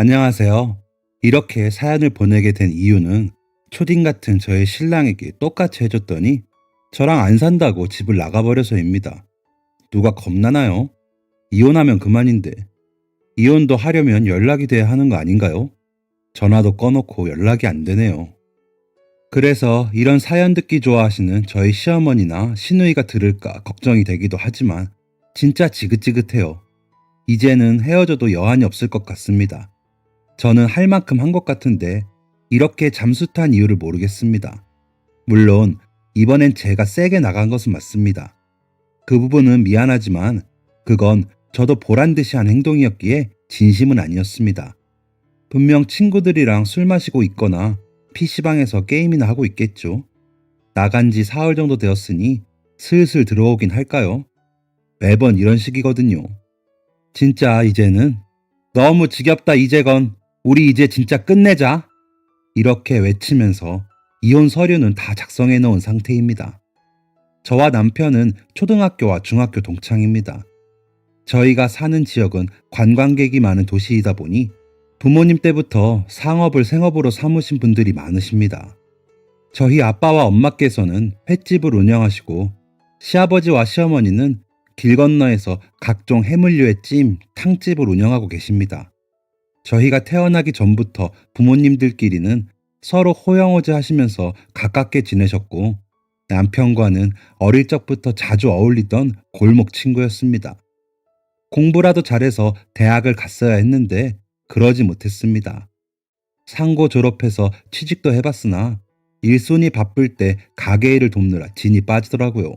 안녕하세요. 이렇게 사연을 보내게 된 이유는 초딩 같은 저의 신랑에게 똑같이 해줬더니 저랑 안 산다고 집을 나가버려서입니다. 누가 겁나나요? 이혼하면 그만인데 이혼도 하려면 연락이 돼야 하는 거 아닌가요? 전화도 꺼놓고 연락이 안 되네요. 그래서 이런 사연 듣기 좋아하시는 저희 시어머니나 시누이가 들을까 걱정이 되기도 하지만 진짜 지긋지긋해요. 이제는 헤어져도 여한이 없을 것 같습니다. 저는 할 만큼 한 것 같은데 이렇게 잠수탄 이유를 모르겠습니다. 물론 이번엔 제가 세게 나간 것은 맞습니다. 그 부분은 미안하지만 그건 저도 보란 듯이 한 행동이었기에 진심은 아니었습니다. 분명 친구들이랑 술 마시고 있거나 PC방에서 게임이나 하고 있겠죠. 나간 지 사흘 정도 되었으니 슬슬 들어오긴 할까요? 매번 이런 식이거든요. 진짜 이제는 너무 지겹다 이제건 우리 이제 진짜 끝내자. 이렇게 외치면서 이혼 서류는 다 작성해 놓은 상태입니다. 저와 남편은 초등학교와 중학교 동창입니다. 저희가 사는 지역은 관광객이 많은 도시이다 보니 부모님 때부터 상업을 생업으로 삼으신 분들이 많으십니다. 저희 아빠와 엄마께서는 횟집을 운영하시고 시아버지와 시어머니는 길 건너에서 각종 해물류의 찜, 탕집을 운영하고 계십니다. 저희가 태어나기 전부터 부모님들끼리는 서로 호영호재 하시면서 가깝게 지내셨고 남편과는 어릴 적부터 자주 어울리던 골목 친구였습니다. 공부라도 잘해서 대학을 갔어야 했는데 그러지 못했습니다. 상고 졸업해서 취직도 해봤으나 일손이 바쁠 때 가게 일을 돕느라 진이 빠지더라고요.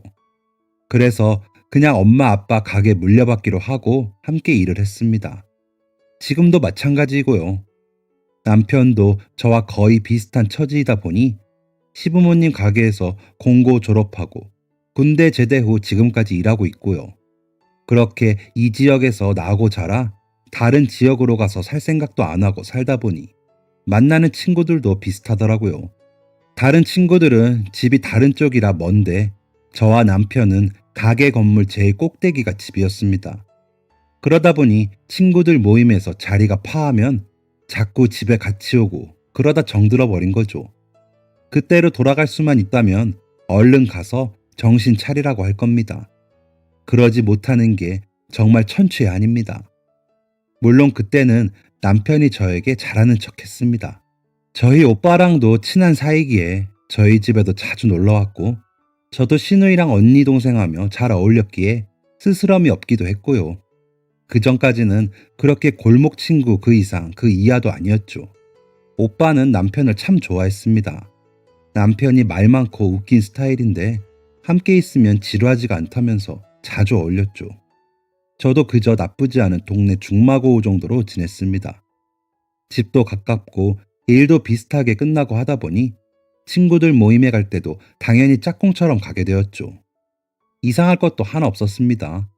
그래서 그냥 엄마 아빠 가게 물려받기로 하고 함께 일을 했습니다. 지금도 마찬가지이고요. 남편도 저와 거의 비슷한 처지이다 보니 시부모님 가게에서 공고 졸업하고 군대 제대 후 지금까지 일하고 있고요. 그렇게 이 지역에서 나고 자라 다른 지역으로 가서 살 생각도 안 하고 살다 보니 만나는 친구들도 비슷하더라고요. 다른 친구들은 집이 다른 쪽이라 먼데 저와 남편은 가게 건물 제일 꼭대기가 집이었습니다. 그러다 보니 친구들 모임에서 자리가 파하면 자꾸 집에 같이 오고 그러다 정들어 버린 거죠. 그때로 돌아갈 수만 있다면 얼른 가서 정신 차리라고 할 겁니다. 그러지 못하는 게 정말 천추의 아닙니다. 물론 그때는 남편이 저에게 잘하는 척 했습니다. 저희 오빠랑도 친한 사이기에 저희 집에도 자주 놀러 왔고 저도 시누이랑 언니 동생 하며 잘 어울렸기에 스스럼이 없기도 했고요. 그 전까지는 그렇게 골목 친구 그 이상 그 이하도 아니었죠. 오빠는 남편을 참 좋아했습니다. 남편이 말 많고 웃긴 스타일인데 함께 있으면 지루하지가 않다면서 자주 어울렸죠. 저도 그저 나쁘지 않은 동네 중마고우 정도로 지냈습니다. 집도 가깝고 일도 비슷하게 끝나고 하다 보니 친구들 모임에 갈 때도 당연히 짝꿍처럼 가게 되었죠. 이상할 것도 하나 없었습니다.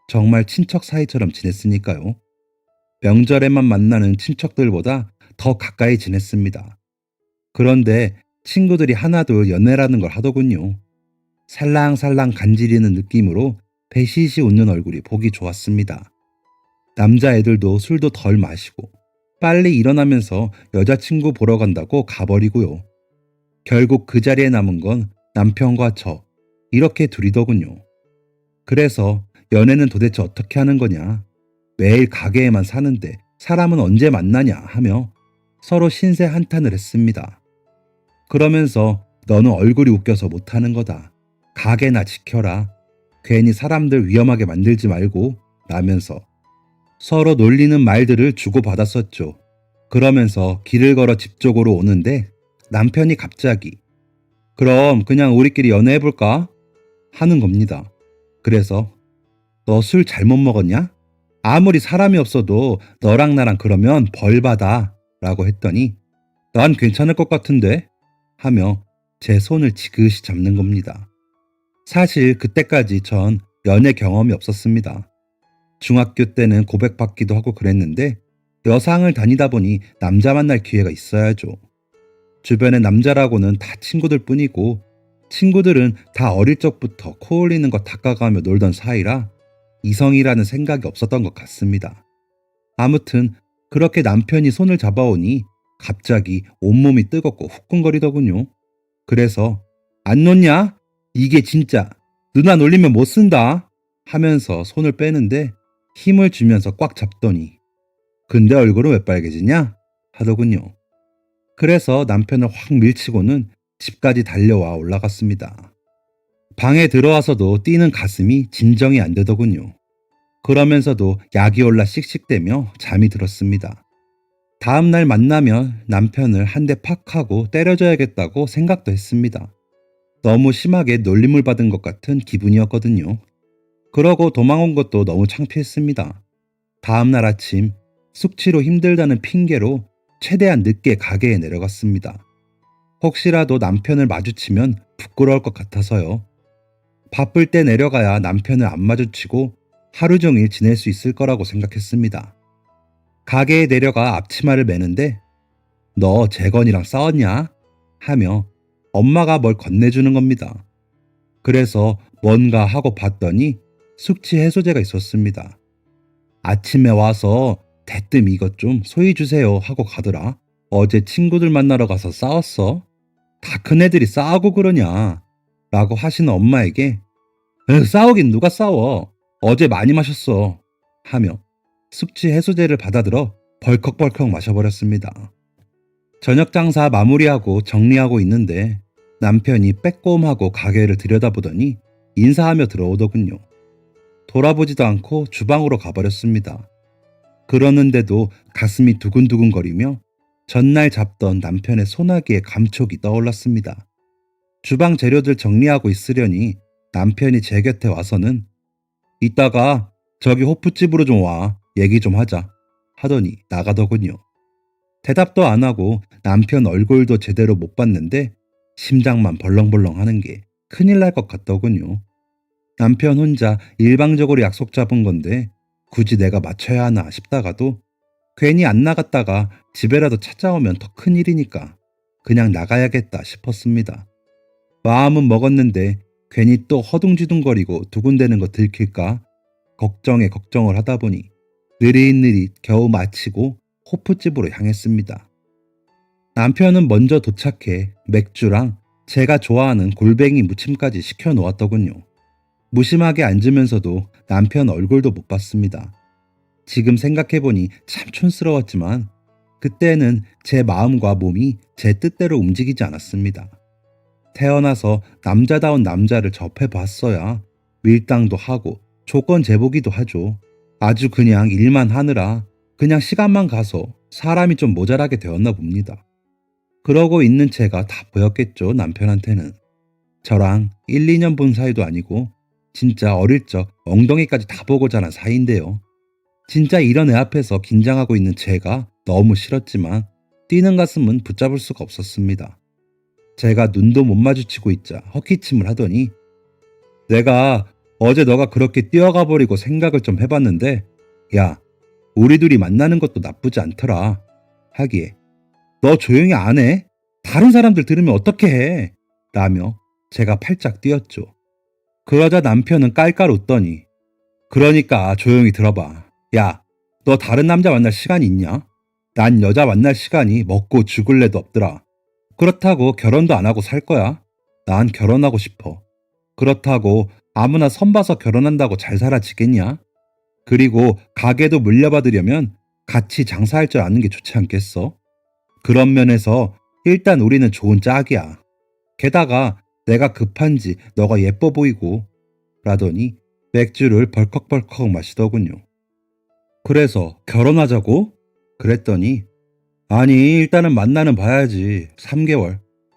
정말 친척 사이처럼 지냈으니까요. 명절에만 만나는 친척들보다 더 가까이 지냈습니다. 그런데 친구들이 하나둘 연애라는 걸 하더군요. 살랑살랑 간지리는 느낌으로 배시시 웃는 얼굴이 보기 좋았습니다. 남자애들도 술도 덜 마시고 빨리 일어나면서 여자친구 보러 간다고 가버리고요. 결국 그 자리에 남은 건 남편과 저, 이렇게 둘이더군요. 그래서 연애는 도대체 어떻게 하는 거냐? 매일 가게에만 사는데 사람은 언제 만나냐 하며 서로 신세 한탄을 했습니다. 그러면서 너는 얼굴이 웃겨서 못하는 거다. 가게나 지켜라. 괜히 사람들 위험하게 만들지 말고 라면서 서로 놀리는 말들을 주고받았었죠. 그러면서 길을 걸어 집 쪽으로 오는데 남편이 갑자기 그럼 그냥 우리끼리 연애해볼까? 하는 겁니다. 그래서 너 술 잘못 먹었냐? 아무리 사람이 없어도 너랑 나랑 그러면 벌 받아 라고 했더니 난 괜찮을 것 같은데 하며 제 손을 지그시 잡는 겁니다. 사실 그때까지 전 연애 경험이 없었습니다. 중학교 때는 고백받기도 하고 그랬는데 여상을 다니다 보니 남자 만날 기회가 있어야죠. 주변에 남자라고는 다 친구들 뿐이고 친구들은 다 어릴 적부터 코 올리는 거 닦아가며 놀던 사이라 이성이라는 생각이 없었던 것 같습니다. 아무튼 그렇게 남편이 손을 잡아오니 갑자기 온몸이 뜨겁고 후끈거리더군요. 그래서 안 놓냐? 이게 진짜 누나 놀리면 못 쓴다 하면서 손을 빼는데 힘을 주면서 꽉 잡더니 근데 얼굴은 왜 빨개지냐? 하더군요. 그래서 남편을 확 밀치고는 집까지 달려와 올라갔습니다. 방에 들어와서도 뛰는 가슴이 진정이 안 되더군요. 그러면서도 약이 올라 씩씩대며 잠이 들었습니다. 다음날 만나면 남편을 한 대 팍 하고 때려줘야겠다고 생각도 했습니다. 너무 심하게 놀림을 받은 것 같은 기분이었거든요. 그러고 도망온 것도 너무 창피했습니다. 다음날 아침 숙취로 힘들다는 핑계로 최대한 늦게 가게에 내려갔습니다. 혹시라도 남편을 마주치면 부끄러울 것 같아서요. 바쁠 때 내려가야 남편을 안 마주치고 하루 종일 지낼 수 있을 거라고 생각했습니다. 가게에 내려가 앞치마를 매는데 너 재건이랑 싸웠냐? 하며 엄마가 뭘 건네주는 겁니다. 그래서 뭔가 하고 봤더니 숙취 해소제가 있었습니다. 아침에 와서 대뜸 이것 좀 소히 주세요 하고 가더라. 어제 친구들 만나러 가서 싸웠어? 다 큰애들이 싸우고 그러냐? 라고 하시는 엄마에게 싸우긴 누가 싸워? 어제 많이 마셨어. 하며 숙취 해소제를 받아들어 벌컥벌컥 마셔버렸습니다. 저녁 장사 마무리하고 정리하고 있는데 남편이 빼꼼하고 가게를 들여다보더니 인사하며 들어오더군요. 돌아보지도 않고 주방으로 가버렸습니다. 그러는데도 가슴이 두근두근거리며 전날 잡던 남편의 소나기의 감촉이 떠올랐습니다. 주방 재료들 정리하고 있으려니 남편이 제 곁에 와서는 이따가 저기 호프집으로 좀 와. 얘기 좀 하자. 하더니 나가더군요. 대답도 안 하고 남편 얼굴도 제대로 못 봤는데 심장만 벌렁벌렁 하는 게 큰일 날 것 같더군요. 남편 혼자 일방적으로 약속 잡은 건데 굳이 내가 맞춰야 하나 싶다가도 괜히 안 나갔다가 집에라도 찾아오면 더 큰일이니까 그냥 나가야겠다 싶었습니다. 마음은 먹었는데 괜히 또 허둥지둥거리고 두근대는 거 들킬까 걱정에 걱정을 하다 보니 느릿느릿 겨우 마치고 호프집으로 향했습니다. 남편은 먼저 도착해 맥주랑 제가 좋아하는 골뱅이 무침까지 시켜 놓았더군요. 무심하게 앉으면서도 남편 얼굴도 못 봤습니다. 지금 생각해보니 참 촌스러웠지만 그때는 제 마음과 몸이 제 뜻대로 움직이지 않았습니다. 태어나서 남자다운 남자를 접해봤어야 밀당도 하고 조건 재보기도 하죠. 아주 그냥 일만 하느라 그냥 시간만 가서 사람이 좀 모자라게 되었나 봅니다. 그러고 있는 채가 다 보였겠죠, 남편한테는. 저랑 1, 2년 본 사이도 아니고 진짜 어릴 적 엉덩이까지 다 보고 자란 사이인데요. 진짜 이런 애 앞에서 긴장하고 있는 제가 너무 싫었지만 뛰는 가슴은 붙잡을 수가 없었습니다. 제가 눈도 못 마주치고 있자 헛기침을 하더니 내가 어제 너가 그렇게 뛰어가 버리고 생각을 좀 해봤는데 야, 우리 둘이 만나는 것도 나쁘지 않더라. 하기에 너 조용히 안 해? 다른 사람들 들으면 어떻게 해? 라며 제가 팔짝 뛰었죠. 그러자 남편은 깔깔 웃더니 그러니까 조용히 들어봐. 야, 너 다른 남자 만날 시간이 있냐? 난 여자 만날 시간이 먹고 죽을래도 없더라. 그렇다고 결혼도 안 하고 살 거야? 난 결혼하고 싶어. 그렇다고 아무나 선봐서 결혼한다고 잘 살아지겠냐? 그리고 가게도 물려받으려면 같이 장사할 줄 아는 게 좋지 않겠어? 그런 면에서 일단 우리는 좋은 짝이야. 게다가 내가 급한지 너가 예뻐 보이고 라더니 맥주를 벌컥벌컥 마시더군요. 그래서 결혼하자고? 그랬더니 아니 일단은 만나는 봐야지.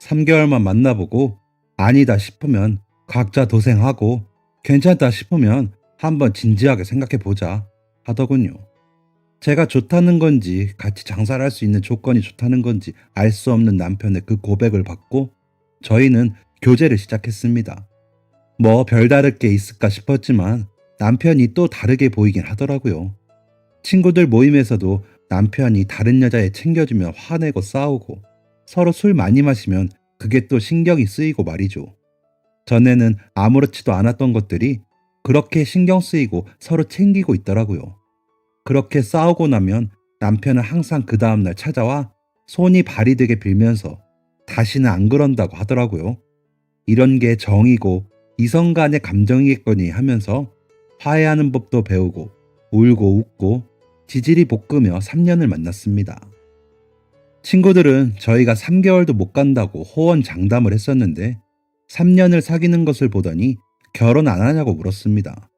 3개월만 만나보고 아니다 싶으면 각자 도생하고 괜찮다 싶으면 한번 진지하게 생각해보자 하더군요. 제가 좋다는 건지 같이 장사를 할 수 있는 조건이 좋다는 건지 알 수 없는 남편의 그 고백을 받고 저희는 교제를 시작했습니다. 뭐 별다를 게 있을까 싶었지만 남편이 또 다르게 보이긴 하더라고요. 친구들 모임에서도 남편이 다른 여자애 챙겨주면 화내고 싸우고 서로 술 많이 마시면 그게 또 신경이 쓰이고 말이죠. 전에는 아무렇지도 않았던 것들이 그렇게 신경 쓰이고 서로 챙기고 있더라고요. 그렇게 싸우고 나면 남편은 항상 그 다음날 찾아와 손이 발이 되게 빌면서 다시는 안 그런다고 하더라고요. 이런 게 정이고 이성 간의 감정이겠거니 하면서 화해하는 법도 배우고 울고 웃고 지질이 볶으며 3년을 만났습니다. 친구들은 저희가 3개월도 못 간다고 호언장담을 했었는데 3년을 사귀는 것을 보더니 결혼 안 하냐고 물었습니다.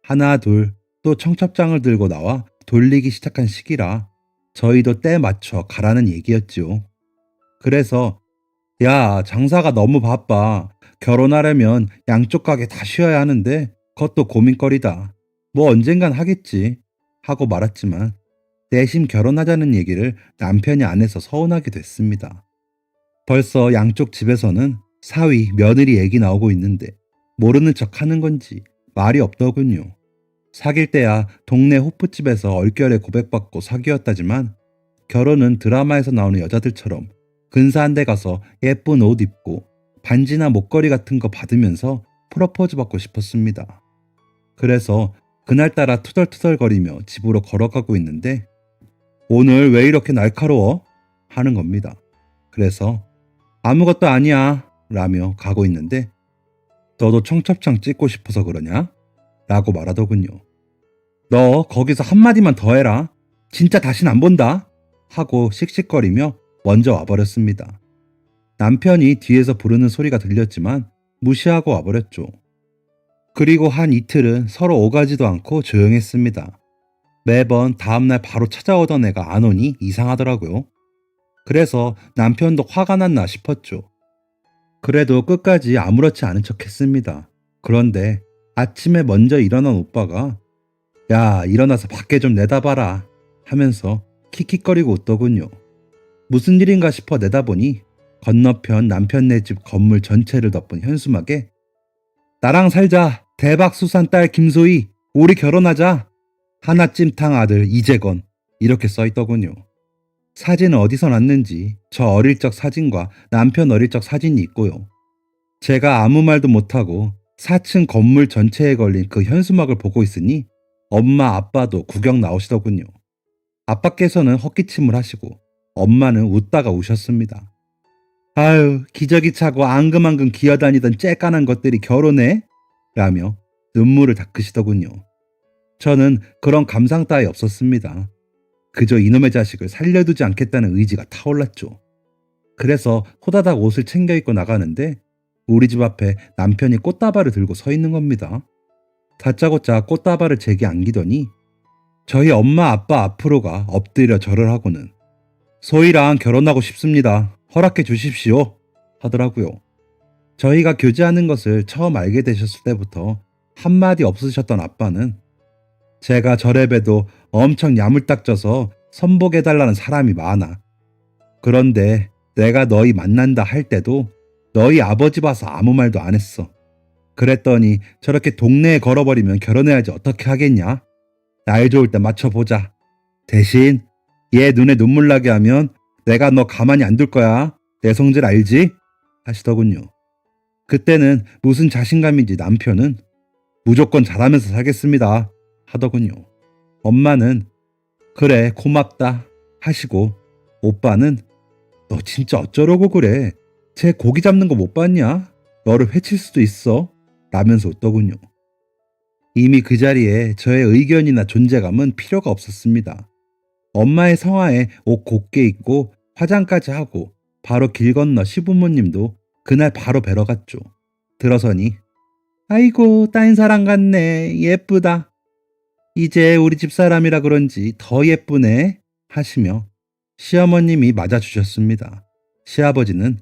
하나 둘 또 청첩장을 들고 나와 돌리기 시작한 시기라 저희도 때 맞춰 가라는 얘기였지요. 그래서 야, 장사가 너무 바빠. 결혼하려면 양쪽 가게 다 쉬어야 하는데 그것도 고민거리다. 뭐 언젠간 하겠지. 하고 말았지만 내심 결혼하자는 얘기를 남편이 안 해서 서운하게 됐습니다. 벌써 양쪽 집에서는 사위, 며느리 얘기 나오고 있는데 모르는 척 하는 건지 말이 없더군요. 사귈 때야 동네 호프집에서 얼결에 고백받고 사귀었다지만 결혼은 드라마에서 나오는 여자들처럼 근사한 데 가서 예쁜 옷 입고 반지나 목걸이 같은 거 받으면서 프로포즈 받고 싶었습니다. 그래서 그날따라 투덜투덜거리며 집으로 걸어가고 있는데 오늘 왜 이렇게 날카로워? 하는 겁니다. 그래서 아무것도 아니야 라며 가고 있는데 너도 청첩장 찍고 싶어서 그러냐? 라고 말하더군요. 너 거기서 한마디만 더 해라. 진짜 다신 안 본다. 하고 씩씩거리며 먼저 와버렸습니다. 남편이 뒤에서 부르는 소리가 들렸지만 무시하고 와버렸죠. 그리고 한 이틀은 서로 오가지도 않고 조용했습니다. 매번 다음날 바로 찾아오던 애가 안 오니 이상하더라고요. 그래서 남편도 화가 났나 싶었죠. 그래도 끝까지 아무렇지 않은 척 했습니다. 그런데 아침에 먼저 일어난 오빠가 야, 일어나서 밖에 좀 내다봐라 하면서 킥킥거리고 웃더군요. 무슨 일인가 싶어 내다보니 건너편 남편네 집 건물 전체를 덮은 현수막에 나랑 살자, 대박수산 딸 김소희, 우리 결혼하자, 하나찜탕 아들 이재건 이렇게 써있더군요. 사진은 어디서 났는지 저 어릴 적 사진과 남편 어릴 적 사진이 있고요. 제가 아무 말도 못하고 4층 건물 전체에 걸린 그 현수막을 보고 있으니 엄마 아빠도 구경 나오시더군요. 아빠께서는 헛기침을 하시고 엄마는 웃다가 우셨습니다. 아유, 기저귀 차고 앙금앙금 기어다니던 쬐깐한 것들이 결혼해? 라며 눈물을 닦으시더군요. 저는 그런 감상 따위 없었습니다. 그저 이놈의 자식을 살려두지 않겠다는 의지가 타올랐죠. 그래서 호다닥 옷을 챙겨 입고 나가는데 우리 집 앞에 남편이 꽃다발을 들고 서 있는 겁니다. 다짜고짜 꽃다발을 제게 안기더니 저희 엄마 아빠 앞으로가 엎드려 절을 하고는 소희랑 결혼하고 싶습니다. 허락해 주십시오. 하더라고요. 저희가 교제하는 것을 처음 알게 되셨을 때부터 한마디 없으셨던 아빠는 제가 절에 봬도 엄청 야물딱져서 선복해달라는 사람이 많아. 그런데 내가 너희 만난다 할 때도 너희 아버지 봐서 아무 말도 안 했어. 그랬더니 저렇게 동네에 걸어버리면 결혼해야지 어떻게 하겠냐? 날 좋을 때 맞춰보자. 대신 얘 눈에 눈물 나게 하면 내가 너 가만히 안 둘 거야. 내 성질 알지? 하시더군요. 그때는 무슨 자신감인지 남편은 무조건 잘하면서 살겠습니다. 하더군요. 엄마는 그래 고맙다 하시고 오빠는 너 진짜 어쩌려고 그래. 쟤 고기 잡는 거 못 봤냐? 너를 해칠 수도 있어. 라면서 웃더군요. 이미 그 자리에 저의 의견이나 존재감은 필요가 없었습니다. 엄마의 성화에 옷 곱게 입고 화장까지 하고 바로 길 건너 시부모님도 그날 바로 뵈러 갔죠. 들어서니 아이고 딴사람 같네. 예쁘다. 이제 우리 집사람이라 그런지 더 예쁘네. 하시며 시어머님이 맞아주셨습니다. 시아버지는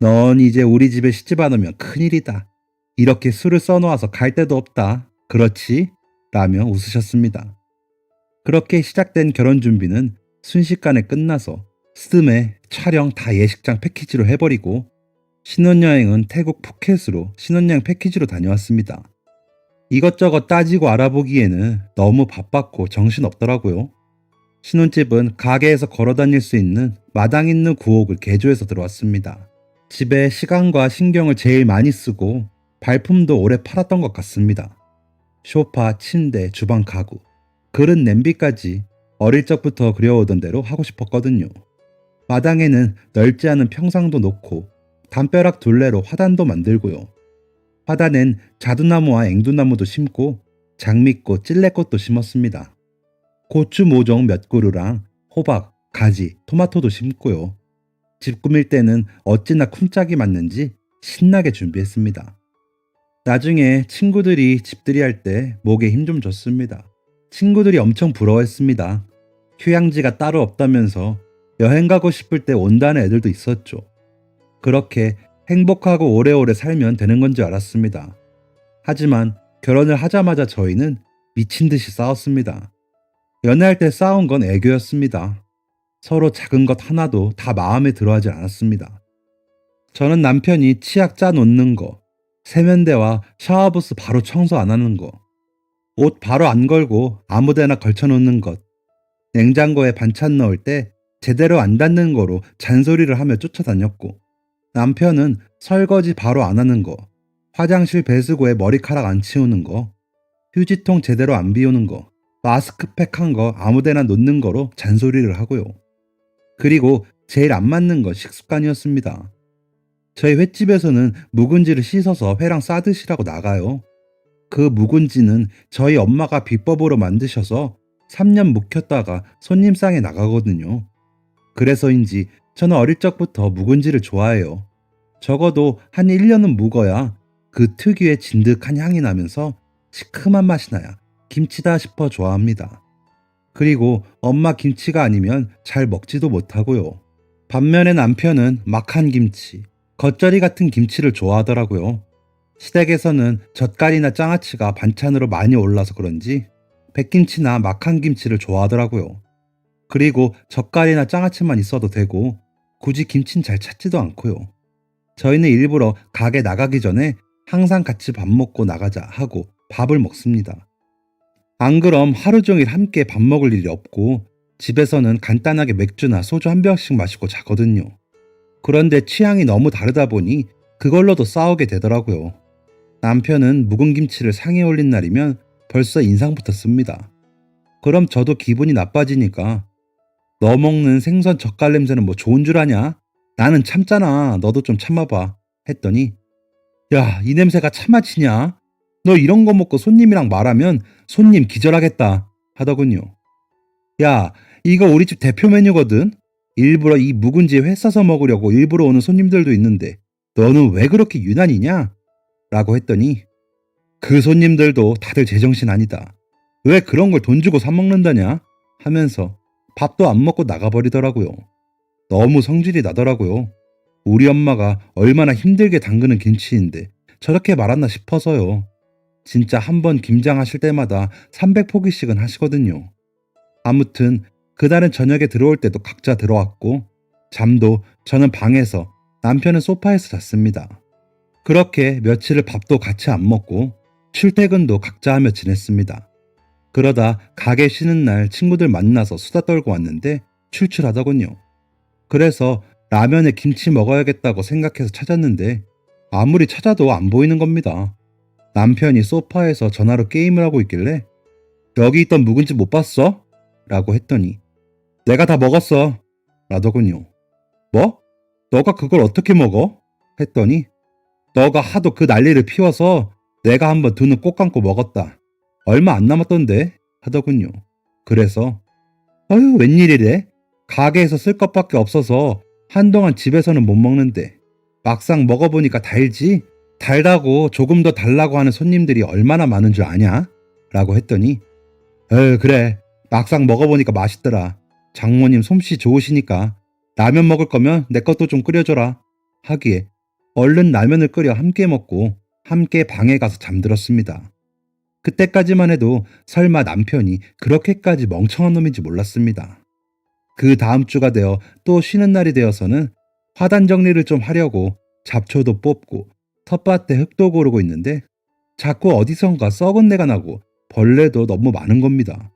넌 이제 우리 집에 시집 안 오면 큰일이다. 이렇게 술을 써놓아서 갈 데도 없다. 그렇지? 라며 웃으셨습니다. 그렇게 시작된 결혼 준비는 순식간에 끝나서 스드메, 촬영 다 예식장 패키지로 해버리고 신혼여행은 태국 푸켓으로 신혼여행 패키지로 다녀왔습니다. 이것저것 따지고 알아보기에는 너무 바빴고 정신없더라고요. 신혼집은 가게에서 걸어다닐 수 있는 마당 있는 구옥을 개조해서 들어왔습니다. 집에 시간과 신경을 제일 많이 쓰고 발품도 오래 팔았던 것 같습니다. 소파, 침대, 주방 가구, 그릇 냄비까지 어릴 적부터 그려오던 대로 하고 싶었거든요. 마당에는 넓지 않은 평상도 놓고 담벼락 둘레로 화단도 만들고요. 화단엔 자두나무와 앵두나무도 심고 장미꽃, 찔레꽃도 심었습니다. 고추 모종 몇 그루랑 호박, 가지, 토마토도 심고요. 집 꾸밀 때는 어찌나 쿵짝이 맞는지 신나게 준비했습니다. 나중에 친구들이 집들이 할 때 목에 힘 좀 줬습니다. 친구들이 엄청 부러워했습니다. 휴양지가 따로 없다면서 여행 가고 싶을 때 온다는 애들도 있었죠. 그렇게 행복하고 오래오래 살면 되는 건 줄 알았습니다. 하지만 결혼을 하자마자 저희는 미친 듯이 싸웠습니다. 연애할 때 싸운 건 애교였습니다. 서로 작은 것 하나도 다 마음에 들어 하지 않았습니다. 저는 남편이 치약 짜 놓는 거, 세면대와 샤워부스 바로 청소 안 하는 거, 옷 바로 안 걸고 아무데나 걸쳐 놓는 것, 냉장고에 반찬 넣을 때 제대로 안 닫는 거로 잔소리를 하며 쫓아다녔고, 남편은 설거지 바로 안 하는 거, 화장실 배수구에 머리카락 안 치우는 거, 휴지통 제대로 안 비우는 거, 마스크팩 한 거 아무데나 놓는 거로 잔소리를 하고요. 그리고 제일 안 맞는 건 식습관이었습니다. 저희 횟집에서는 묵은지를 씻어서 회랑 싸드시라고 나가요. 그 묵은지는 저희 엄마가 비법으로 만드셔서 3년 묵혔다가 손님상에 나가거든요. 그래서인지 저는 어릴 적부터 묵은지를 좋아해요. 적어도 한 1년은 묵어야 그 특유의 진득한 향이 나면서 시큼한 맛이 나야 김치다 싶어 좋아합니다. 그리고 엄마 김치가 아니면 잘 먹지도 못하고요. 반면에 남편은 막한 김치, 겉절이 같은 김치를 좋아하더라고요. 시댁에서는 젓갈이나 장아찌가 반찬으로 많이 올라서 그런지 백김치나 막한 김치를 좋아하더라고요. 그리고 젓갈이나 장아찌만 있어도 되고 굳이 김치는 잘 찾지도 않고요. 저희는 일부러 가게 나가기 전에 항상 같이 밥 먹고 나가자 하고 밥을 먹습니다. 안 그럼 하루 종일 함께 밥 먹을 일이 없고 집에서는 간단하게 맥주나 소주 한 병씩 마시고 자거든요. 그런데 취향이 너무 다르다 보니 그걸로도 싸우게 되더라고요. 남편은 묵은 김치를 상에 올린 날이면 벌써 인상부터 씁니다. 그럼 저도 기분이 나빠지니까 너 먹는 생선 젓갈 냄새는 뭐 좋은 줄 아냐? 나는 참잖아. 너도 좀 참아봐. 했더니 야, 이 냄새가 참아지냐? 너 이런 거 먹고 손님이랑 말하면 손님 기절하겠다 하더군요. 야, 이거 우리 집 대표 메뉴거든? 일부러 이 묵은지에 회 싸서 먹으려고 일부러 오는 손님들도 있는데 너는 왜 그렇게 유난이냐? 라고 했더니 그 손님들도 다들 제정신 아니다. 왜 그런 걸 돈 주고 사 먹는다냐? 하면서 밥도 안 먹고 나가버리더라고요. 너무 성질이 나더라고요. 우리 엄마가 얼마나 힘들게 담그는 김치인데 저렇게 말았나 싶어서요. 진짜 한 번 김장하실 때마다 300포기씩은 하시거든요. 아무튼 그날은 저녁에 들어올 때도 각자 들어왔고 잠도 저는 방에서 남편은 소파에서 잤습니다. 그렇게 며칠을 밥도 같이 안 먹고 출퇴근도 각자 하며 지냈습니다. 그러다 가게 쉬는 날 친구들 만나서 수다 떨고 왔는데 출출하더군요. 그래서 라면에 김치 먹어야겠다고 생각해서 찾았는데 아무리 찾아도 안 보이는 겁니다. 남편이 소파에서 전화로 게임을 하고 있길래 여기 있던 묵은지 못 봤어? 라고 했더니 내가 다 먹었어 라더군요. 뭐? 너가 그걸 어떻게 먹어? 했더니 너가 하도 그 난리를 피워서 내가 한번 두 눈 꼭 감고 먹었다. 얼마 안 남았던데 하더군요. 그래서 어휴 웬일이래? 가게에서 쓸 것밖에 없어서 한동안 집에서는 못 먹는데 막상 먹어보니까 달지? 달다고 조금 더 달라고 하는 손님들이 얼마나 많은 줄 아냐? 라고 했더니 그래 막상 먹어보니까 맛있더라. 장모님 솜씨 좋으시니까 라면 먹을 거면 내 것도 좀 끓여줘라 하기에 얼른 라면을 끓여 함께 먹고 함께 방에 가서 잠들었습니다. 그때까지만 해도 설마 남편이 그렇게까지 멍청한 놈인지 몰랐습니다. 그 다음 주가 되어 또 쉬는 날이 되어서는 화단 정리를 좀 하려고 잡초도 뽑고 텃밭에 흙도 고르고 있는데 자꾸 어디선가 썩은 내가 나고 벌레도 너무 많은 겁니다.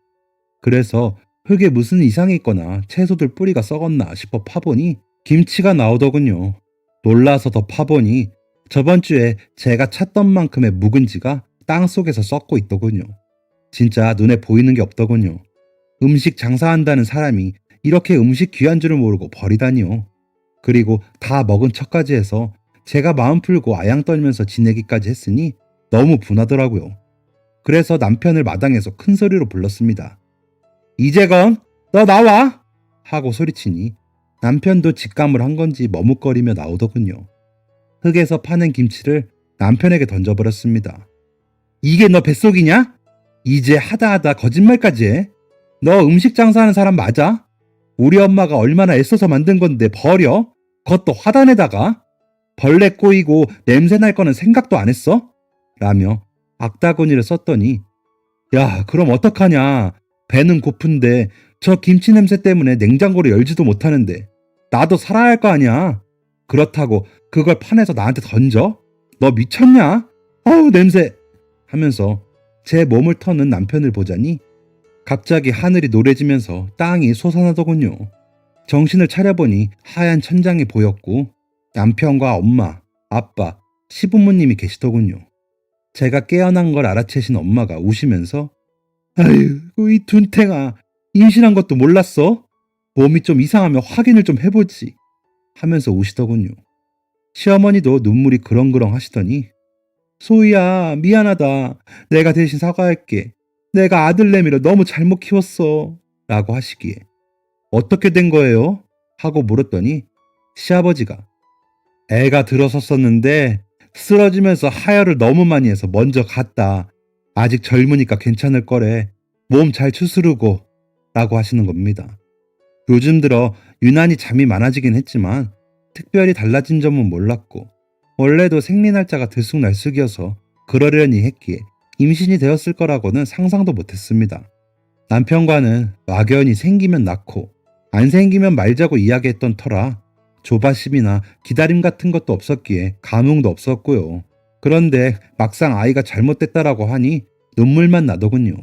그래서 흙에 무슨 이상이 있거나 채소들 뿌리가 썩었나 싶어 파보니 김치가 나오더군요. 놀라서 더 파보니 저번 주에 제가 찾던 만큼의 묵은지가 땅속에서 썩고 있더군요. 진짜 눈에 보이는 게 없더군요. 음식 장사한다는 사람이 이렇게 음식 귀한 줄을 모르고 버리다니요. 그리고 다 먹은 척까지 해서 제가 마음 풀고 아양 떨면서 지내기까지 했으니 너무 분하더라고요. 그래서 남편을 마당에서 큰 소리로 불렀습니다. 이재건, 너 나와! 하고 소리치니 남편도 직감을 한 건지 머뭇거리며 나오더군요. 흙에서 파낸 김치를 남편에게 던져버렸습니다. 이게 너 뱃속이냐? 이제 하다 거짓말까지 해? 너 음식 장사하는 사람 맞아? 우리 엄마가 얼마나 애써서 만든 건데 버려? 그것도 화단에다가? 벌레 꼬이고 냄새 날 거는 생각도 안 했어? 라며 악다구니를 썼더니 야, 그럼 어떡하냐? 배는 고픈데 저 김치 냄새 때문에 냉장고를 열지도 못하는데 나도 살아야 할 거 아니야? 그렇다고 그걸 파내서 나한테 던져? 너 미쳤냐? 어우, 냄새! 하면서 제 몸을 터는 남편을 보자니 갑자기 하늘이 노래지면서 땅이 솟아나더군요. 정신을 차려보니 하얀 천장이 보였고 남편과 엄마, 아빠, 시부모님이 계시더군요. 제가 깨어난 걸 알아채신 엄마가 우시면서 아유, 이 둔탱아, 임신한 것도 몰랐어? 몸이 좀 이상하면 확인을 좀 해보지 하면서 우시더군요. 시어머니도 눈물이 그렁그렁 하시더니 소희야, 미안하다. 내가 대신 사과할게. 내가 아들내미를 너무 잘못 키웠어. 라고 하시기에 어떻게 된 거예요? 하고 물었더니 시아버지가 애가 들어섰었는데 쓰러지면서 하혈을 너무 많이 해서 먼저 갔다. 아직 젊으니까 괜찮을 거래. 몸 잘 추스르고 라고 하시는 겁니다. 요즘 들어 유난히 잠이 많아지긴 했지만 특별히 달라진 점은 몰랐고 원래도 생리날짜가 들쑥날쑥이어서 그러려니 했기에 임신이 되었을 거라고는 상상도 못했습니다. 남편과는 막연히 생기면 낳고 안 생기면 말자고 이야기했던 터라 조바심이나 기다림 같은 것도 없었기에 감흥도 없었고요. 그런데 막상 아이가 잘못됐다라고 하니 눈물만 나더군요.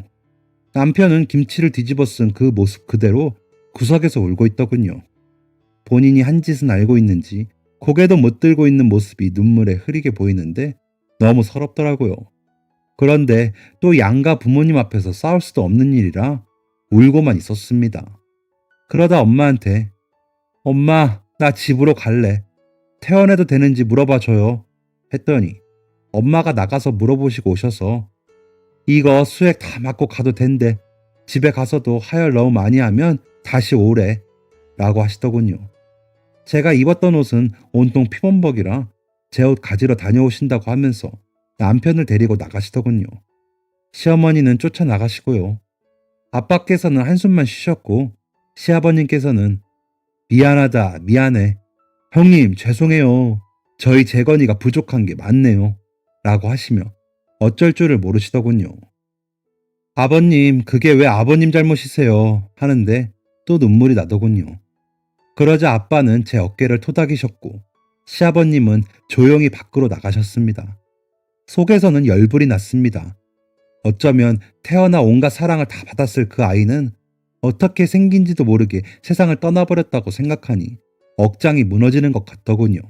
남편은 김치를 뒤집어 쓴 그 모습 그대로 구석에서 울고 있더군요. 본인이 한 짓은 알고 있는지 고개도 못 들고 있는 모습이 눈물에 흐리게 보이는데 너무 서럽더라고요. 그런데 또 양가 부모님 앞에서 싸울 수도 없는 일이라 울고만 있었습니다. 그러다 엄마한테 엄마, 나 집으로 갈래. 퇴원해도 되는지 물어봐줘요. 했더니 엄마가 나가서 물어보시고 오셔서 이거 수액 다 맞고 가도 된대. 집에 가서도 하혈 너무 많이 하면 다시 오래. 라고 하시더군요. 제가 입었던 옷은 온통 피범벅이라 제 옷 가지러 다녀오신다고 하면서 남편을 데리고 나가시더군요. 시어머니는 쫓아나가시고요. 아빠께서는 한숨만 쉬셨고 시아버님께서는 미안하다, 미안해. 형님, 죄송해요. 저희 재건이가 부족한 게 많네요. 라고 하시며 어쩔 줄을 모르시더군요. 아버님, 그게 왜 아버님 잘못이세요? 하는데 또 눈물이 나더군요. 그러자 아빠는 제 어깨를 토닥이셨고 시아버님은 조용히 밖으로 나가셨습니다. 속에서는 열불이 났습니다. 어쩌면 태어나 온갖 사랑을 다 받았을 그 아이는 어떻게 생긴지도 모르게 세상을 떠나버렸다고 생각하니 억장이 무너지는 것 같더군요.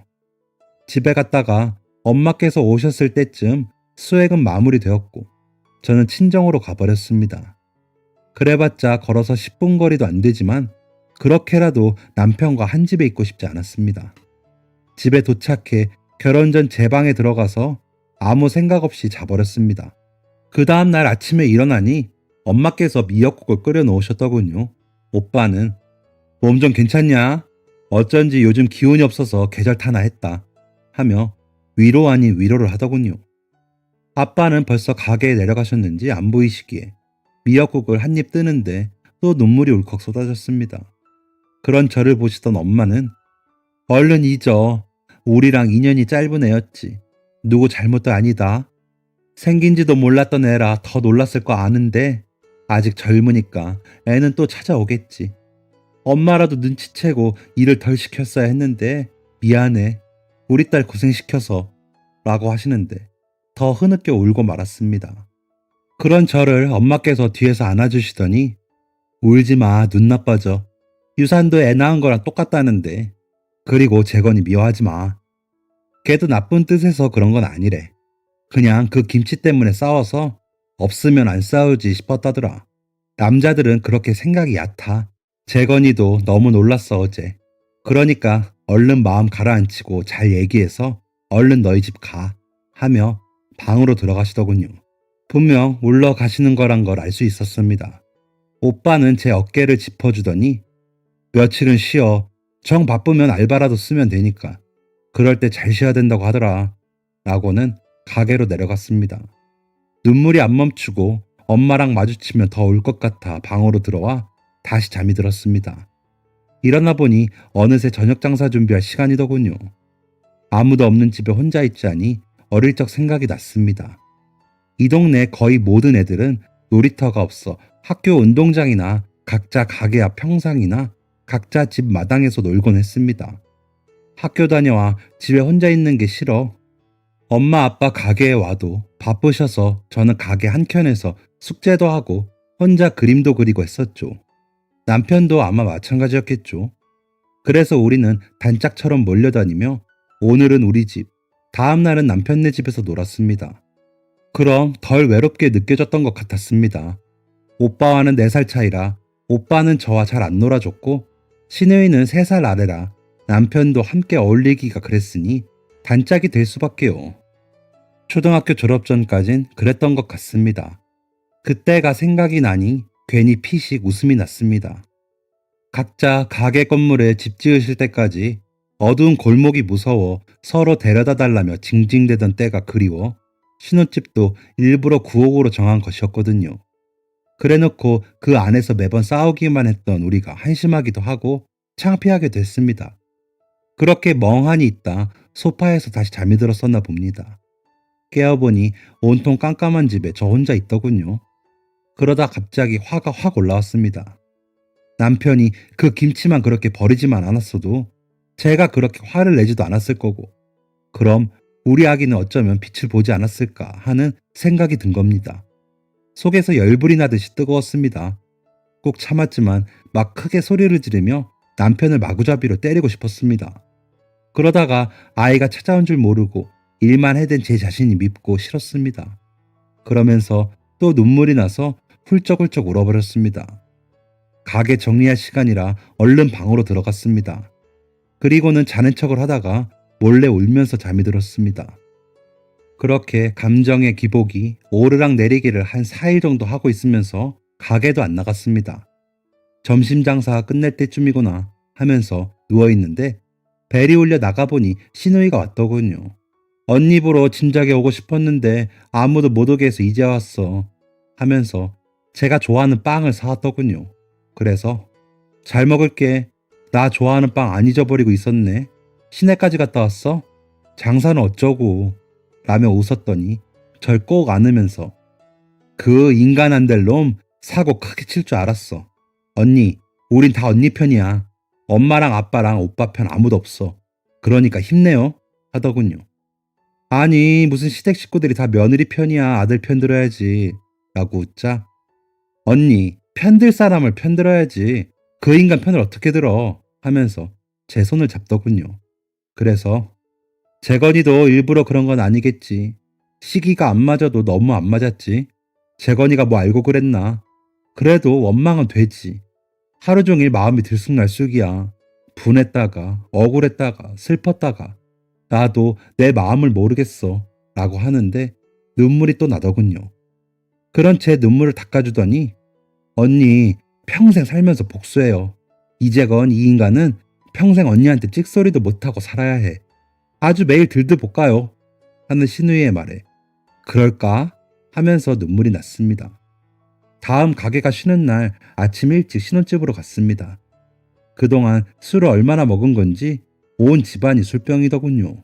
집에 갔다가 엄마께서 오셨을 때쯤 수액은 마무리되었고 저는 친정으로 가버렸습니다. 그래봤자 걸어서 10분 거리도 안 되지만 그렇게라도 남편과 한 집에 있고 싶지 않았습니다. 집에 도착해 결혼 전 제 방에 들어가서 아무 생각 없이 자버렸습니다. 그 다음날 아침에 일어나니 엄마께서 미역국을 끓여 놓으셨더군요. 오빠는 몸 좀 괜찮냐? 어쩐지 요즘 기운이 없어서 계절타나 했다. 하며 위로 아닌 위로를 하더군요. 아빠는 벌써 가게에 내려가셨는지 안 보이시기에 미역국을 한 입 뜨는데 또 눈물이 울컥 쏟아졌습니다. 그런 저를 보시던 엄마는 얼른 잊어. 우리랑 인연이 짧은 애였지. 누구 잘못도 아니다. 생긴지도 몰랐던 애라 더 놀랐을 거 아는데 아직 젊으니까 애는 또 찾아오겠지. 엄마라도 눈치채고 일을 덜 시켰어야 했는데 미안해. 우리 딸 고생시켜서 라고 하시는데 더 흐느껴 울고 말았습니다. 그런 저를 엄마께서 뒤에서 안아주시더니 울지 마, 눈 나빠져. 유산도 애 낳은 거랑 똑같다는데. 그리고 재건이 미워하지 마. 걔도 나쁜 뜻에서 그런 건 아니래. 그냥 그 김치 때문에 싸워서 없으면 안 싸우지 싶었다더라. 남자들은 그렇게 생각이 얕아. 재건이도 너무 놀랐어, 어제. 그러니까 얼른 마음 가라앉히고 잘 얘기해서 얼른 너희 집 가. 하며 방으로 들어가시더군요. 분명 울러가시는 거란 걸 알 수 있었습니다. 오빠는 제 어깨를 짚어주더니 며칠은 쉬어. 정 바쁘면 알바라도 쓰면 되니까. 그럴 때 잘 쉬어야 된다고 하더라. 라고는 가게로 내려갔습니다. 눈물이 안 멈추고 엄마랑 마주치면 더 울 것 같아 방으로 들어와 다시 잠이 들었습니다. 일어나 보니 어느새 저녁 장사 준비할 시간이더군요. 아무도 없는 집에 혼자 있자니 어릴 적 생각이 났습니다. 이 동네 거의 모든 애들은 놀이터가 없어 학교 운동장이나 각자 가게 앞 평상이나 각자 집 마당에서 놀곤 했습니다. 학교 다녀와 집에 혼자 있는 게 싫어. 엄마 아빠 가게에 와도 바쁘셔서 저는 가게 한켠에서 숙제도 하고 혼자 그림도 그리고 했었죠. 남편도 아마 마찬가지였겠죠. 그래서 우리는 단짝처럼 몰려다니며 오늘은 우리 집, 다음 날은 남편네 집에서 놀았습니다. 그럼 덜 외롭게 느껴졌던 것 같았습니다. 오빠와는 4살 차이라 오빠는 저와 잘 안 놀아줬고 신우이는 3살 아래라 남편도 함께 어울리기가 그랬으니 단짝이 될 수밖에요. 초등학교 졸업 전까진 그랬던 것 같습니다. 그때가 생각이 나니 괜히 피식 웃음이 났습니다. 각자 가게 건물에 집 지으실 때까지 어두운 골목이 무서워 서로 데려다 달라며 징징대던 때가 그리워 신혼집도 일부러 구옥으로 정한 것이었거든요. 그래놓고 그 안에서 매번 싸우기만 했던 우리가 한심하기도 하고 창피하게 됐습니다. 그렇게 멍하니 있다 소파에서 다시 잠이 들었었나 봅니다. 깨어보니 온통 깜깜한 집에 저 혼자 있더군요. 그러다 갑자기 화가 확 올라왔습니다. 남편이 그 김치만 그렇게 버리지만 않았어도 제가 그렇게 화를 내지도 않았을 거고 그럼 우리 아기는 어쩌면 빛을 보지 않았을까 하는 생각이 든 겁니다. 속에서 열불이 나듯이 뜨거웠습니다. 꼭 참았지만 막 크게 소리를 지르며 남편을 마구잡이로 때리고 싶었습니다. 그러다가 아이가 찾아온 줄 모르고 일만 해댄 제 자신이 밉고 싫었습니다. 그러면서 또 눈물이 나서 훌쩍훌쩍 울어버렸습니다. 가게 정리할 시간이라 얼른 방으로 들어갔습니다. 그리고는 자는 척을 하다가 몰래 울면서 잠이 들었습니다. 그렇게 감정의 기복이 오르락 내리기를 한 4일 정도 하고 있으면서 가게도 안 나갔습니다. 점심 장사 끝낼 때쯤이구나 하면서 누워있는데 벨이 울려 나가보니 신우이가 왔더군요. 언니 보러 짐작에 오고 싶었는데 아무도 못 오게 해서 이제 왔어 하면서 제가 좋아하는 빵을 사왔더군요. 그래서 잘 먹을게. 나 좋아하는 빵 안 잊어버리고 있었네. 시내까지 갔다 왔어? 장사는 어쩌고 라며 웃었더니 절 꼭 안으면서 그 인간 안 될 놈 사고 크게 칠 줄 알았어. 언니, 우린 다 언니 편이야. 엄마랑 아빠랑 오빠 편 아무도 없어. 그러니까 힘내요 하더군요. 아니 무슨 시댁 식구들이 다 며느리 편이야. 아들 편 들어야지 라고 웃자 언니 편들 사람을 편들어야지. 그 인간 편을 어떻게 들어 하면서 제 손을 잡더군요. 그래서 재건이도 일부러 그런 건 아니겠지. 시기가 안 맞아도 너무 안 맞았지. 재건이가 뭐 알고 그랬나. 그래도 원망은 되지. 하루 종일 마음이 들쑥날쑥이야. 분했다가 억울했다가 슬펐다가 나도 내 마음을 모르겠어 라고 하는데 눈물이 또 나더군요. 그런 제 눈물을 닦아주더니 언니 평생 살면서 복수해요. 이재건 이 인간은 평생 언니한테 찍소리도 못하고 살아야 해. 아주 매일 들드볶아요 하는 신우이의 말에 그럴까 하면서 눈물이 났습니다. 다음 가게가 쉬는 날 아침 일찍 신혼집으로 갔습니다. 그동안 술을 얼마나 먹은 건지 온 집안이 술병이더군요.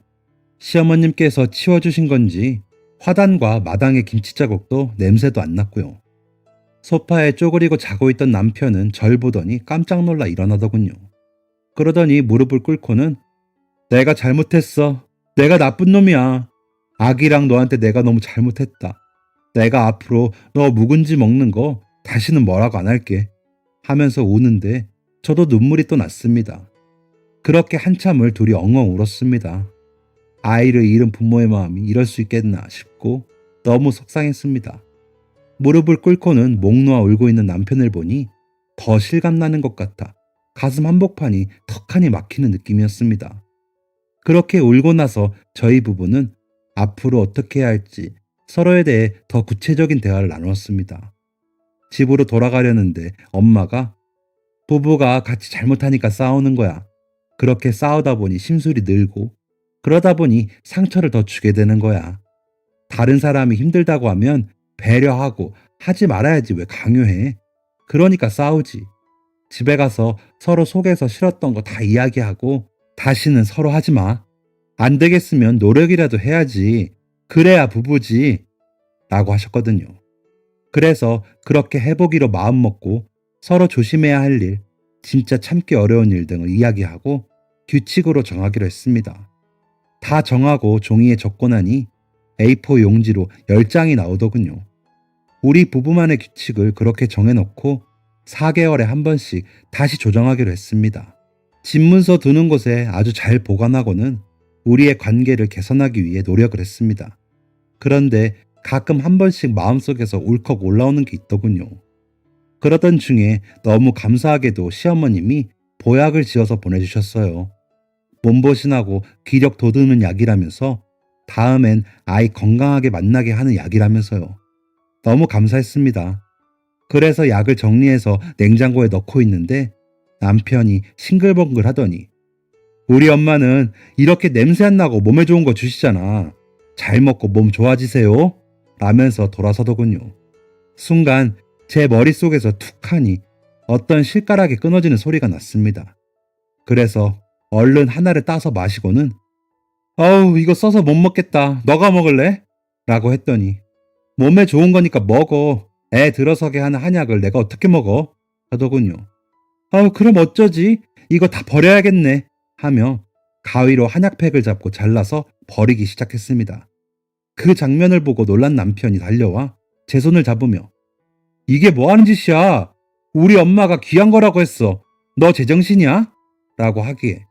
시어머님께서 치워주신 건지 화단과 마당의 김치 자국도 냄새도 안 났고요. 소파에 쪼그리고 자고 있던 남편은 절 보더니 깜짝 놀라 일어나더군요. 그러더니 무릎을 꿇고는 내가 잘못했어. 내가 나쁜 놈이야. 아기랑 너한테 내가 너무 잘못했다. 내가 앞으로 너 묵은지 먹는 거 다시는 뭐라고 안 할게 하면서 우는데 저도 눈물이 또 났습니다. 그렇게 한참을 둘이 엉엉 울었습니다. 아이를 잃은 부모의 마음이 이럴 수 있겠나 싶고 너무 속상했습니다. 무릎을 꿇고는 목 놓아 울고 있는 남편을 보니 더 실감나는 것 같아 가슴 한복판이 턱하니 막히는 느낌이었습니다. 그렇게 울고 나서 저희 부부는 앞으로 어떻게 해야 할지 서로에 대해 더 구체적인 대화를 나누었습니다. 집으로 돌아가려는데 엄마가 부부가 같이 잘못하니까 싸우는 거야. 그렇게 싸우다 보니 심술이 늘고 그러다 보니 상처를 더 주게 되는 거야. 다른 사람이 힘들다고 하면 배려하고 하지 말아야지 왜 강요해. 그러니까 싸우지. 집에 가서 서로 속에서 싫었던 거 다 이야기하고 다시는 서로 하지 마. 안 되겠으면 노력이라도 해야지. 그래야 부부지. 라고 하셨거든요. 그래서 그렇게 해보기로 마음먹고 서로 조심해야 할 일, 진짜 참기 어려운 일 등을 이야기하고 규칙으로 정하기로 했습니다. 다 정하고 종이에 적고 나니 A4 용지로 10장이 나오더군요. 우리 부부만의 규칙을 그렇게 정해놓고 4개월에 한 번씩 다시 조정하기로 했습니다. 집문서 두는 곳에 아주 잘 보관하고는 우리의 관계를 개선하기 위해 노력을 했습니다. 그런데 가끔 한 번씩 마음속에서 울컥 올라오는 게 있더군요. 그러던 중에 너무 감사하게도 시어머님이 보약을 지어서 보내주셨어요. 몸보신하고 기력 돋우는 약이라면서 다음엔 아이 건강하게 만나게 하는 약이라면서요. 너무 감사했습니다. 그래서 약을 정리해서 냉장고에 넣고 있는데 남편이 싱글벙글 하더니 우리 엄마는 이렇게 냄새 안 나고 몸에 좋은 거 주시잖아. 잘 먹고 몸 좋아지세요. 라면서 돌아서더군요. 순간 제 머릿속에서 툭하니 어떤 실가락이 끊어지는 소리가 났습니다. 그래서 얼른 하나를 따서 마시고는 어우 이거 써서 못 먹겠다. 너가 먹을래? 라고 했더니 몸에 좋은 거니까 먹어. 애 들어서게 하는 한약을 내가 어떻게 먹어? 하더군요. 아우 그럼 어쩌지? 이거 다 버려야겠네. 하며 가위로 한약팩을 잡고 잘라서 버리기 시작했습니다. 그 장면을 보고 놀란 남편이 달려와 제 손을 잡으며 이게 뭐 하는 짓이야? 우리 엄마가 귀한 거라고 했어. 너 제정신이야? 라고 하기에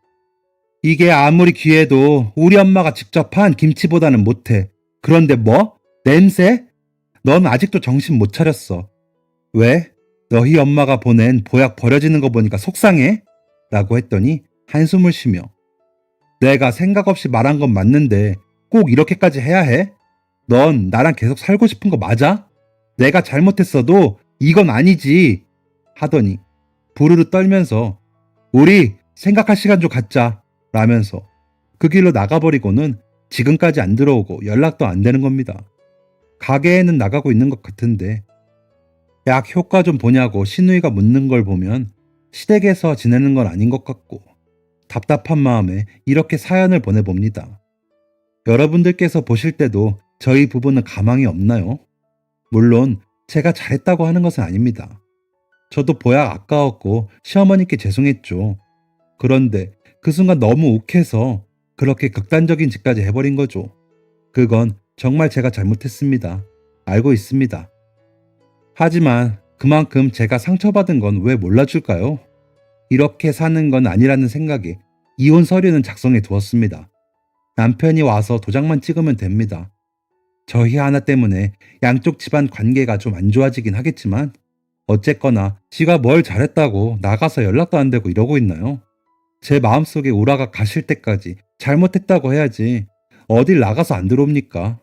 이게 아무리 귀해도 우리 엄마가 직접 한 김치보다는 못해. 그런데 뭐? 냄새? 넌 아직도 정신 못 차렸어. 왜? 너희 엄마가 보낸 보약 버려지는 거 보니까 속상해? 라고 했더니 한숨을 쉬며 내가 생각 없이 말한 건 맞는데 꼭 이렇게까지 해야 해? 넌 나랑 계속 살고 싶은 거 맞아? 내가 잘못했어도 이건 아니지. 하더니 부르르 떨면서 우리 생각할 시간 좀 갖자. 라면서 그 길로 나가버리고는 지금까지 안 들어오고 연락도 안 되는 겁니다. 가게에는 나가고 있는 것 같은데 약 효과 좀 보냐고 시누이가 묻는 걸 보면 시댁에서 지내는 건 아닌 것 같고 답답한 마음에 이렇게 사연을 보내봅니다. 여러분들께서 보실 때도 저희 부부는 가망이 없나요? 물론 제가 잘했다고 하는 것은 아닙니다. 저도 보약 아까웠고 시어머니께 죄송했죠. 그런데 그 순간 너무 욱해서 그렇게 극단적인 짓까지 해버린 거죠. 그건 정말 제가 잘못했습니다. 알고 있습니다. 하지만 그만큼 제가 상처받은 건 왜 몰라줄까요? 이렇게 사는 건 아니라는 생각에 이혼 서류는 작성해 두었습니다. 남편이 와서 도장만 찍으면 됩니다. 저희 하나 때문에 양쪽 집안 관계가 좀 안 좋아지긴 하겠지만 어쨌거나 지가 뭘 잘했다고 나가서 연락도 안 되고 이러고 있나요? 제 마음속에 우라가 가실 때까지 잘못했다고 해야지 어딜 나가서 안 들어옵니까?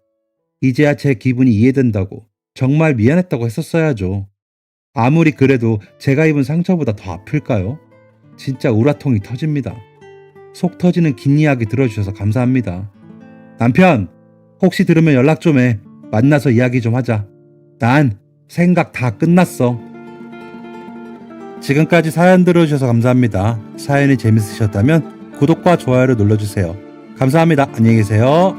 이제야 제 기분이 이해된다고 정말 미안했다고 했었어야죠. 아무리 그래도 제가 입은 상처보다 더 아플까요? 진짜 우라통이 터집니다. 속 터지는 긴 이야기 들어주셔서 감사합니다. 남편, 혹시 들으면 연락 좀 해. 만나서 이야기 좀 하자. 난 생각 다 끝났어. 지금까지 사연 들어주셔서 감사합니다. 사연이 재밌으셨다면 구독과 좋아요를 눌러주세요. 감사합니다. 안녕히 계세요.